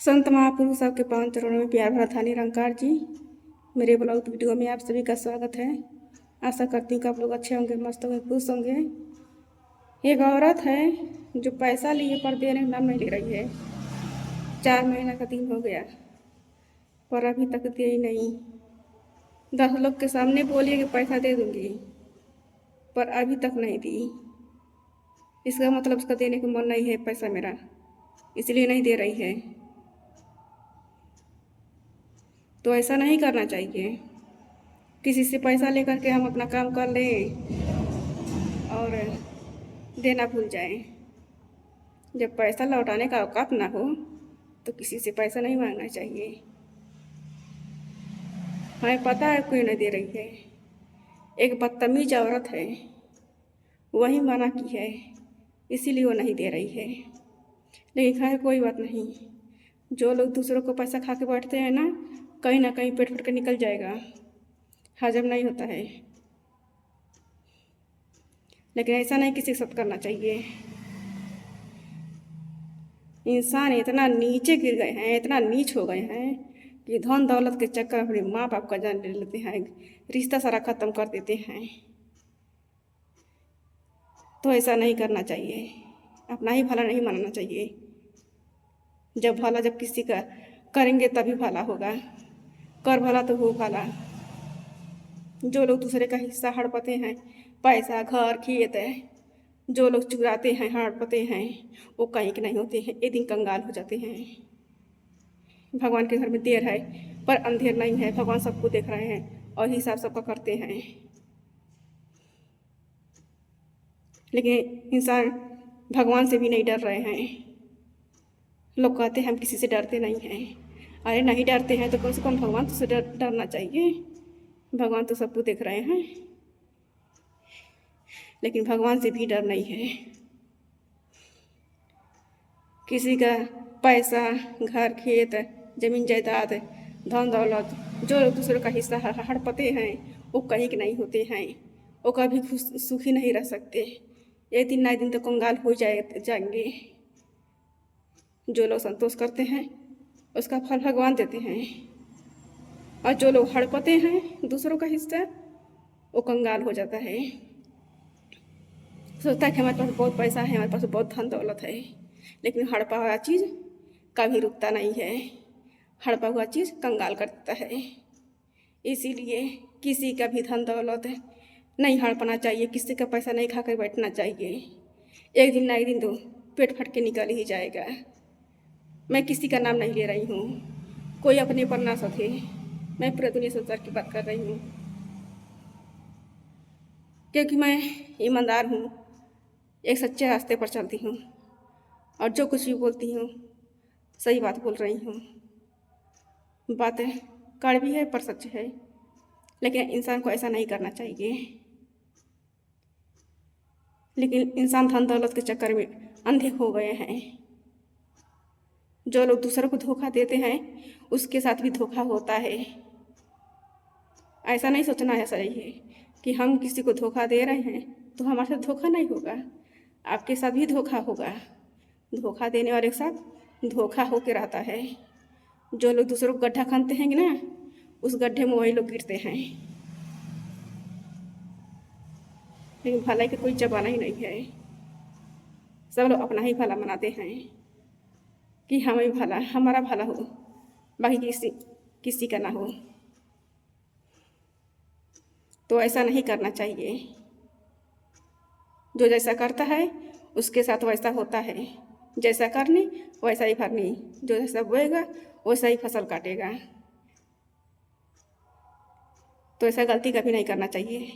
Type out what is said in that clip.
संत महापुरुष आपके पावन चरणों में प्यार भरा था निरंकार जी। मेरे ब्लॉग वीडियो में आप सभी का स्वागत है। आशा करती हूँ कि आप लोग अच्छे होंगे, मस्त होंगे, खुश होंगे। एक औरत है जो पैसा लिए पर देने का नाम नहीं ले रही है। 4 महीना का दिन हो गया पर अभी तक दे ही नहीं। 10 लोग के सामने बोलिए कि पैसा दे दूंगी पर अभी तक नहीं दी। इसका मतलब उसका देने का मन नहीं है पैसा मेरा, इसलिए नहीं दे रही है। तो ऐसा नहीं करना चाहिए। किसी से पैसा लेकर के हम अपना काम कर लें और देना भूल जाएं। जब पैसा लौटाने का औकात ना हो तो किसी से पैसा नहीं मांगना चाहिए। हमें पता है कोई नहीं दे रही है। एक बदतमीज औरत है, वही मना की है, इसीलिए वो नहीं दे रही है। लेकिन खैर कोई बात नहीं। जो लोग दूसरों को पैसा खा के बैठते हैं ना कहीं पेट फट के निकल जाएगा, हजम नहीं होता है। लेकिन ऐसा नहीं किसी के साथ करना चाहिए। इंसान इतना नीचे गिर गए हैं, इतना नीच हो गए हैं कि धन दौलत के चक्कर में अपने माँ बाप का जान ले लेते हैं, रिश्ता सारा ख़त्म कर देते हैं। तो ऐसा नहीं करना चाहिए। अपना ही भला नहीं मानना चाहिए। जब किसी का करेंगे तभी भला होगा। कर भला तो हो भला। जो लोग दूसरे का हिस्सा हड़पते हैं, पैसा घर खेत है, जो लोग चुराते हैं हड़पते हैं, वो कहीं के नहीं होते हैं, एक दिन कंगाल हो जाते हैं। भगवान के घर में देर है पर अंधेर नहीं है। भगवान सबको देख रहे हैं और हिसाब सबका करते हैं। लेकिन इंसान भगवान से भी नहीं डर रहे हैं। लोग कहते हैं हम किसी से डरते नहीं हैं। अरे नहीं डरते हैं तो कम से कम भगवान से डरना चाहिए। भगवान तो सबको देख रहे हैं, लेकिन भगवान से भी डर नहीं है। किसी का पैसा, घर खेत, जमीन जायदाद, धन दौलत, जो लोग दूसरों का हिस्सा हड़पते हैं वो कहीं के नहीं होते हैं। वो कभी सुखी नहीं रह सकते। एक दिन ना एक दिन तो कंगाल हो जाएंगे। जो लोग संतोष करते हैं उसका फल भगवान देते हैं, और जो लोग हड़पते हैं दूसरों का हिस्सा वो कंगाल हो जाता है। सोचता है कि हमारे पास बहुत पैसा है, हमारे पास बहुत धन दौलत है, लेकिन हड़पा हुआ चीज़ कभी रुकता नहीं है। हड़पा हुआ चीज़ कंगाल कर देता है। इसीलिए किसी का भी धन दौलत नहीं हड़पना चाहिए। किसी का पैसा नहीं खा कर बैठना चाहिए। एक दिन ना एक दिन तो पेट फट के निकल ही जाएगा। मैं किसी का नाम नहीं ले रही हूँ, कोई अपने पर ना सके। मैं पूरे दुनिया संसार की बात कर रही हूँ, क्योंकि मैं ईमानदार हूँ, एक सच्चे रास्ते पर चलती हूँ और जो कुछ भी बोलती हूँ सही बात बोल रही हूँ। बातें कड़वी है पर सच है। लेकिन इंसान को ऐसा नहीं करना चाहिए। लेकिन इंसान धन दौलत के चक्कर में अंधे हो गए हैं। जो लोग दूसरों को धोखा देते हैं उसके साथ भी धोखा होता है। ऐसा नहीं सोचना है सही है कि हम किसी को धोखा दे रहे हैं तो हमारे साथ धोखा नहीं होगा, आपके साथ भी धोखा होगा। धोखा देने वाले के साथ धोखा होकर रहता है। जो लोग दूसरों को गड्ढा खनते हैं ना, उस गड्ढे में वही लोग गिरते हैं। लेकिन भलाई का कोई जमाना ही नहीं है। सब लोग अपना ही भला मनाते हैं कि हमें भला, हमारा भला हो, बाकी किसी का ना हो। तो ऐसा नहीं करना चाहिए। जो जैसा करता है उसके साथ वैसा होता है। जैसा करनी वैसा ही भरनी। जो जैसा बोएगा वैसा ही फसल काटेगा। तो ऐसा गलती कभी नहीं करना चाहिए।